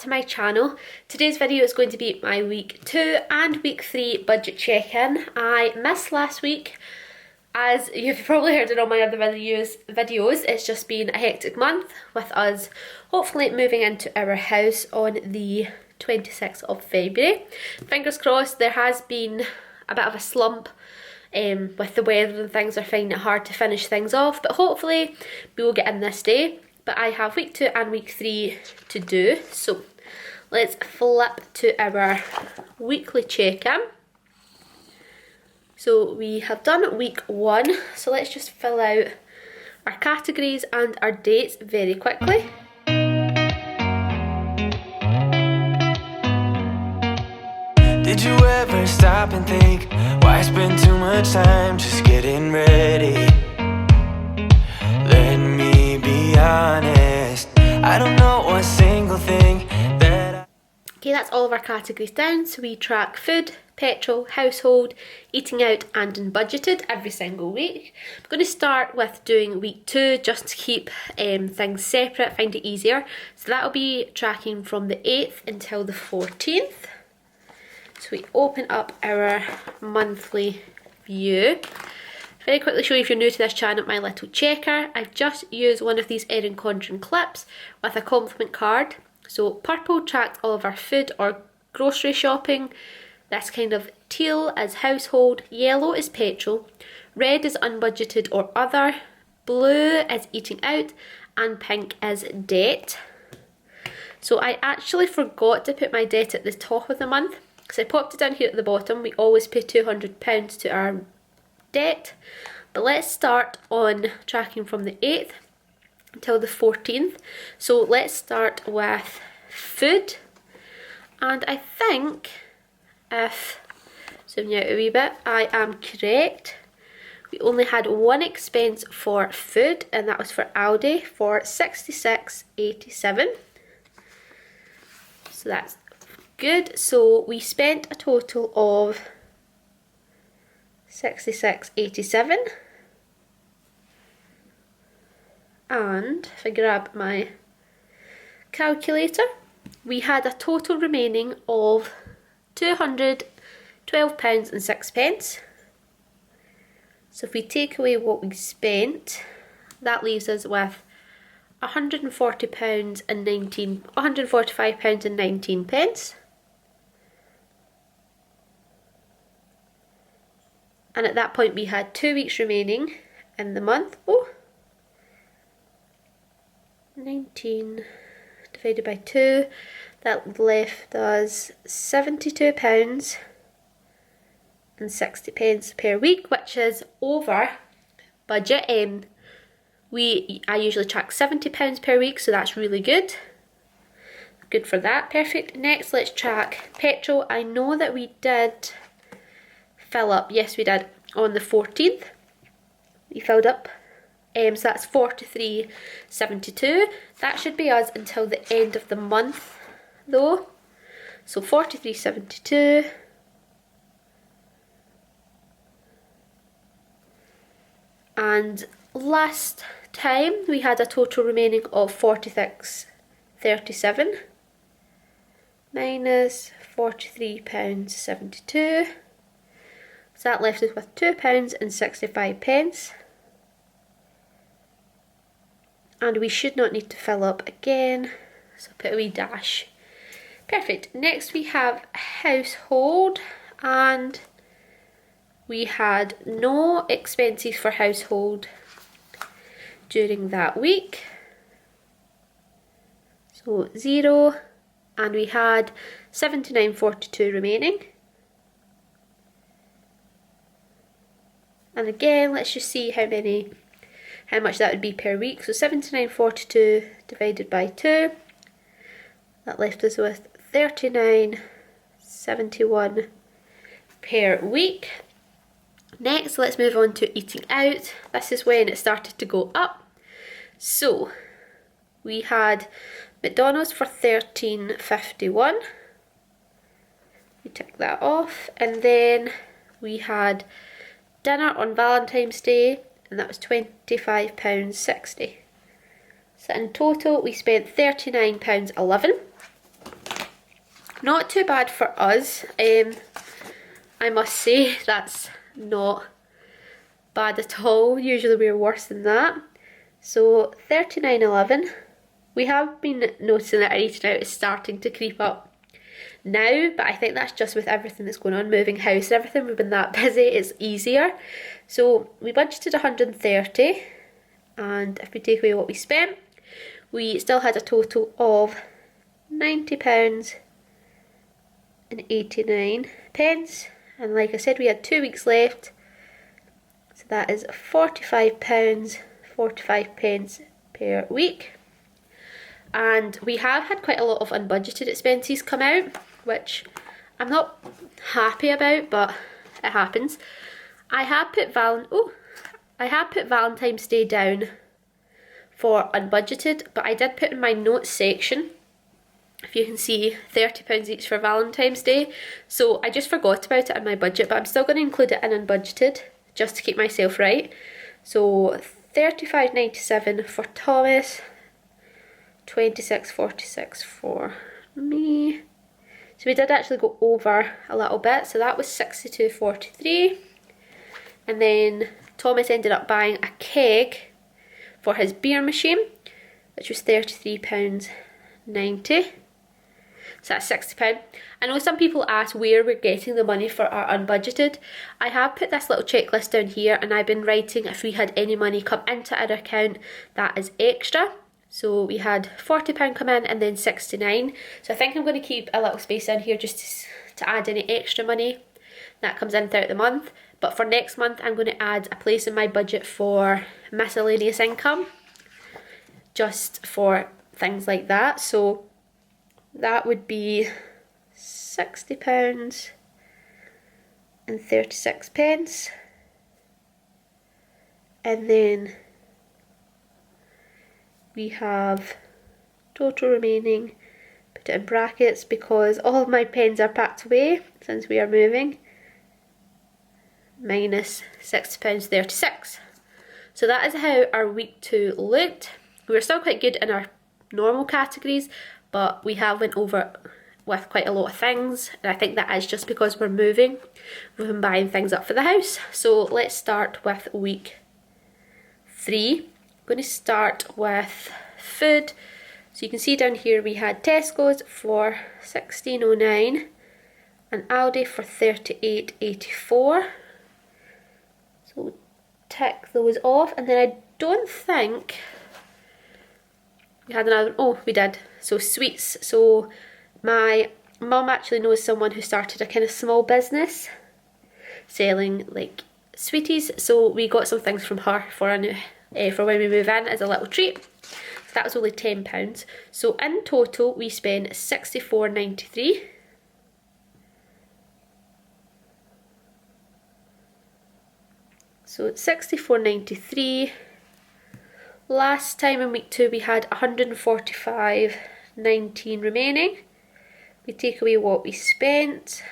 to my channel. Today's video is going to be my week 2 and week 3 budget check-in. I missed last week, as you've probably heard in all my other videos. It's just been a hectic month with us hopefully moving into our house on the 26th of February. Fingers crossed. There has been a bit of a slump with the weather and things. Are finding it hard to finish things off, but hopefully we will get in this day. But I have week 2 and week 3 to do, so let's flip to our weekly check-in. So we have done week 1, so let's just fill out our categories and our dates very quickly. Did you ever stop and think, why spend too much time just getting ready? Let me be honest, I don't know one single thing that Okay, that's all of our categories down. So we track food, petrol, household, eating out and unbudgeted every single week. I'm going to start with doing week 2 just to keep things separate, find it easier. So that'll be tracking from the 8th until the 14th. So we open up our monthly view. Very quickly show you, if you're new to this channel, my little checker. I've just used one of these Erin Condren clips with a compliment card. So purple tracks all of our food or grocery shopping. This kind of teal is household, yellow is petrol, red is unbudgeted or other, blue is eating out, and pink is debt. So I actually forgot to put my debt at the top of the month, because I popped it down here at the bottom. We always pay £200 to our debt, but let's start on tracking from the 8th until the 14th. So let's start with food, and I think, if zooming out a wee bit, I am correct. We only had one expense for food, and that was for Aldi for £66.87. So that's good. So we spent a total of £66.87, and if I grab my calculator, we had a total remaining of £212.06. So if we take away what we spent, that leaves us with £145.19. And at that point we had 2 weeks remaining in the month. 19 divided by 2, that left us £72.60 per week, which is over budget. I usually track £70 per week, so that's really good. Good for that, perfect. Next, let's track petrol. I know that we did fill up, yes we did, on the 14th. We filled up. So that's £43.72. That should be us until the end of the month though. So £43.72. And last time we had a total remaining of £46.37 minus £43.72. So that left us with £2.65. And we should not need to fill up again, so put a wee dash. Perfect. Next we have household, and we had no expenses for household during that week, so 0, and we had £79.42 remaining. And again, let's just see how much that would be per week. So £79.42 divided by 2, that left us with £39.71 per week. Next, let's move on to eating out. This is when it started to go up. So we had McDonald's for £13.51. We tick that off, and then we had dinner on Valentine's Day, and that was £25.60. So in total we spent £39.11. Not too bad for us. I must say that's not bad at all. Usually we're worse than that. So 39.11. We have been noticing that our eating out is starting to creep up now, but I think that's just with everything that's going on, moving house and everything. We've been that busy, it's easier. So we budgeted 130, and if we take away what we spent, we still had a total of £90 and 89 pence. And like I said, we had 2 weeks left, so that is £45 45 pence per week. And we have had quite a lot of unbudgeted expenses come out, which I'm not happy about, but it happens. I have put Valentine's Day down for unbudgeted, but I did put in my notes section, if you can see, £30 each for Valentine's Day. So I just forgot about it in my budget, but I'm still going to include it in unbudgeted just to keep myself right. So £35.97 for Thomas, £26.46 for me. So we did actually go over a little bit, so that was £62.43. And then Thomas ended up buying a keg for his beer machine, which was £33.90. So that's £60. I know some people ask where we're getting the money for our unbudgeted. I have put this little checklist down here, and I've been writing if we had any money come into our account that is extra. So we had £40 come in and then 69. So I think I'm going to keep a little space in here just to add any extra money that comes in throughout the month. But for next month, I'm going to add a place in my budget for miscellaneous income, just for things like that. So that would be £60 and 36 pence. And then we have total remaining, put it in brackets because all of my pens are packed away since we are moving, minus £60.36. So that is how our week 2 looked. We were still quite good in our normal categories, but we have went over with quite a lot of things, and I think that is just because we're moving. We've been buying things up for the house. So let's start with week 3. I'm going to start with food. So you can see down here we had Tesco's for £16.09 and Aldi for £38.84. So we'll tick those off, and then I don't think we had another one. Oh, we did. So sweets. So my mum actually knows someone who started a kind of small business selling like sweeties. So we got some things from her for a new, for when we move in as a little treat. So that was only £10. So in total we spent £64.93. So £64.93. Last time in week 2 we had £145.19 remaining. We take away what we spent.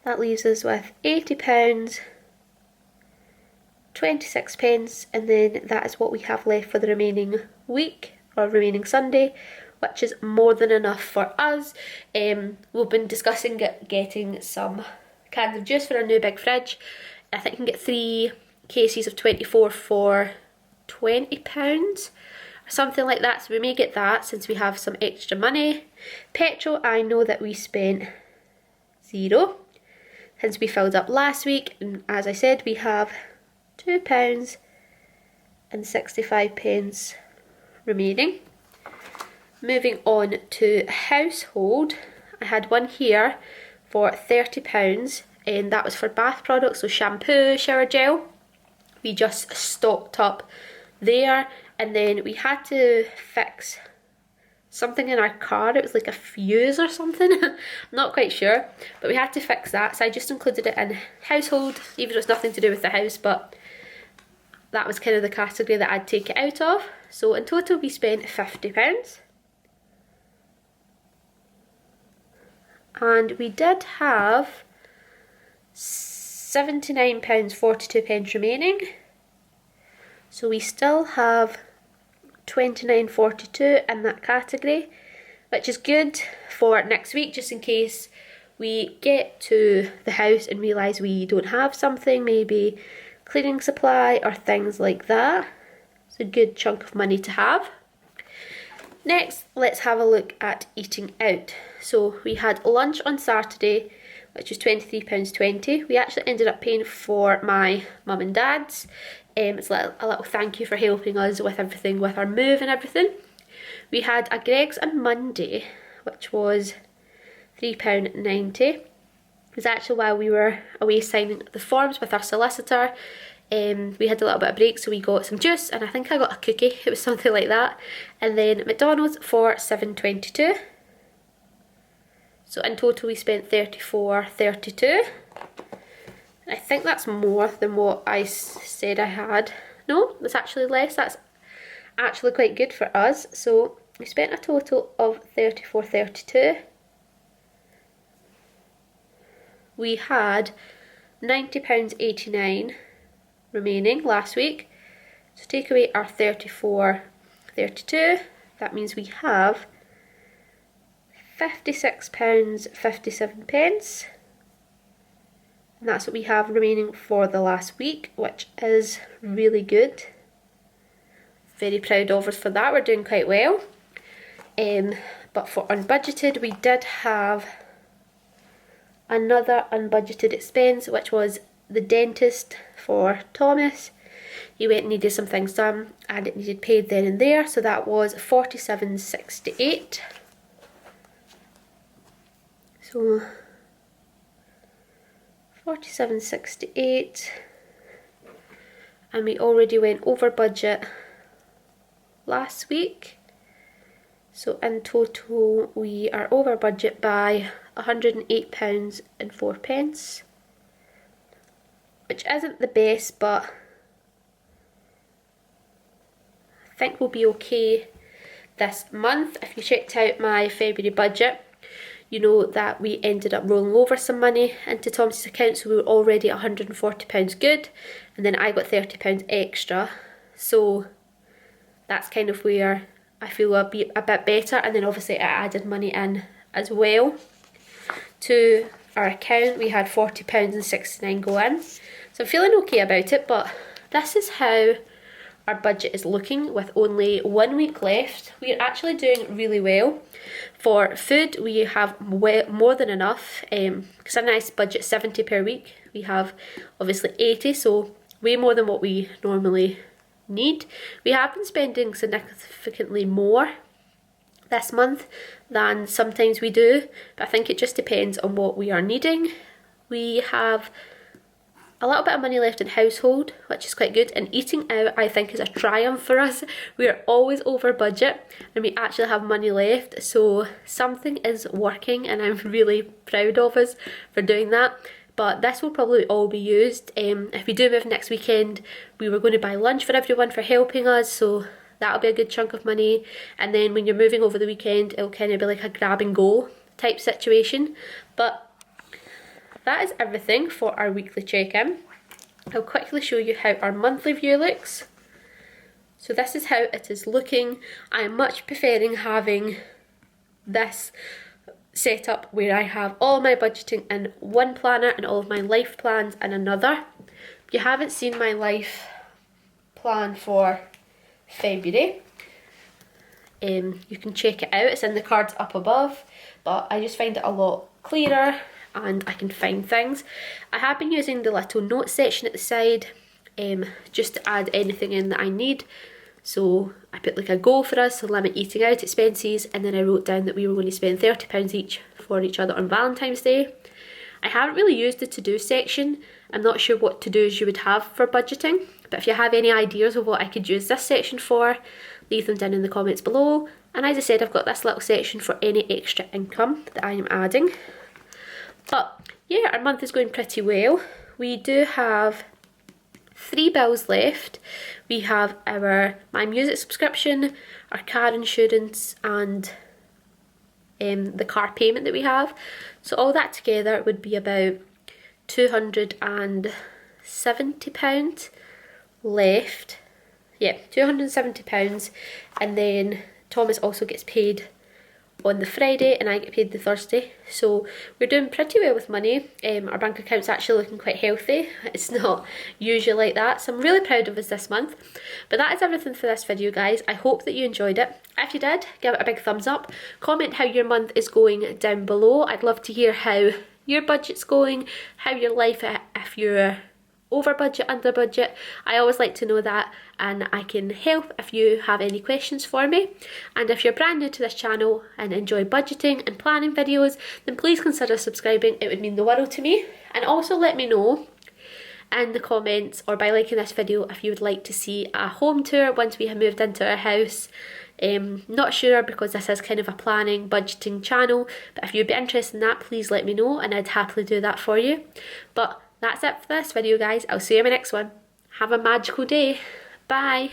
That leaves us with £80, 26 pence, and then that is what we have left for the remaining week, or remaining Sunday, which is more than enough for us. We've been discussing getting some cans of juice for our new big fridge. I think you can get 3 cases of 24 for £20 or something like that, so we may get that since we have some extra money. Petrol, I know that we spent £0 since we filled up last week, and as I said we have £2 and 65 pence remaining. Moving on to household, I had one here for £30, and that was for bath products, so shampoo, shower gel. We just stocked up there, and then we had to fix something in our car. It was like a fuse or something. Not quite sure, but we had to fix that, so I just included it in household, even though it's nothing to do with the house, but that was kind of the category that I'd take it out of. So in total we spent £50. And we did have £79.42 remaining. So we still have £29.42 in that category, which is good for next week, just in case we get to the house and realise we don't have something, maybe cleaning supply or things like that. It's a good chunk of money to have. Next, let's have a look at eating out. So we had lunch on Saturday, which was £23.20. We actually ended up paying for my mum and dad's. It's a little thank you for helping us with everything, with our move and everything. We had a Greggs on Monday, which was £3.90. It was actually while we were away signing the forms with our solicitor. We had a little bit of break, so we got some juice, and I think I got a cookie. It was something like that. And then McDonald's for £7.22. So in total we spent £34.32. I think that's more than what I said I had. No, that's actually less. That's actually quite good for us. So we spent a total of £34.32. We had £90.89 remaining last week. So take away our £34.32. That means we have £56.57. And that's what we have remaining for the last week, which is really good. Very proud of us for that. We're doing quite well. But for unbudgeted, we did have another unbudgeted expense, which was the dentist for Thomas. He went and needed some things done, and it needed paid then and there, so that was £47.68. So £47.68, and we already went over budget last week. So in total we are over budget by £108.04, which isn't the best, but I think we'll be okay this month. If you checked out my February budget, you know that we ended up rolling over some money into Thomas's account, so we were already £140 good, and then I got £30 extra. So that's kind of where I feel a bit better. And then obviously I added money in as well to our account. We had £40.69 go in, so I'm feeling okay about it. But this is how our budget is looking with only 1 week left. We are actually doing really well. For food, we have more than enough. Because a nice budget 70 per week, we have obviously 80, so way more than what we normally need. We have been spending significantly more this month than sometimes we do, but I think it just depends on what we are needing. We have a little bit of money left in household, which is quite good, and eating out I think is a triumph for us. We are always over budget and we actually have money left, so something is working and I'm really proud of us for doing that. But this will probably all be used. If we do move next weekend, we were going to buy lunch for everyone for helping us, so that'll be a good chunk of money. And then when you're moving over the weekend, it'll kind of be like a grab and go type situation. But that is everything for our weekly check-in. I'll quickly show you how our monthly view looks. So this is how it is looking. I am much preferring having this set up where I have all my budgeting in one planner and all of my life plans in another. If you haven't seen my life plan for February, you can check it out. It's in the cards up above, but I just find it a lot clearer and I can find things. I have been using the little note section at the side just to add anything in that I need. So I put like a goal for us to limit eating out expenses, and then I wrote down that we were going to spend £30 each for each other on Valentine's Day. I haven't really used the to-do section. I'm not sure what to-dos you would have for budgeting, but if you have any ideas of what I could use this section for, leave them down in the comments below. And as I said, I've got this little section for any extra income that I am adding. But yeah, our month is going pretty well. We do have 3 bills left. We have my music subscription, our car insurance, and the car payment that we have. So all that together would be about £270 left. Yeah, £270, and then Thomas also gets paid on the Friday and I get paid the Thursday, so we're doing pretty well with money. Our bank account's actually looking quite healthy. It's not usually like that, so I'm really proud of us this month. But that is everything for this video, guys. I hope that you enjoyed it. If you did, give it a big thumbs up. Comment how your month is going down below. I'd love to hear how your budget's going, how your life, if you're over budget, under budget. I always like to know that, and I can help if you have any questions for me. And if you're brand new to this channel and enjoy budgeting and planning videos, then please consider subscribing. It would mean the world to me. And also let me know in the comments or by liking this video if you would like to see a home tour once we have moved into our house. Not sure, because this is kind of a planning, budgeting channel, but if you'd be interested in that, please let me know and I'd happily do that for you. But that's it for this video, guys. I'll see you in my next one. Have a magical day. Bye.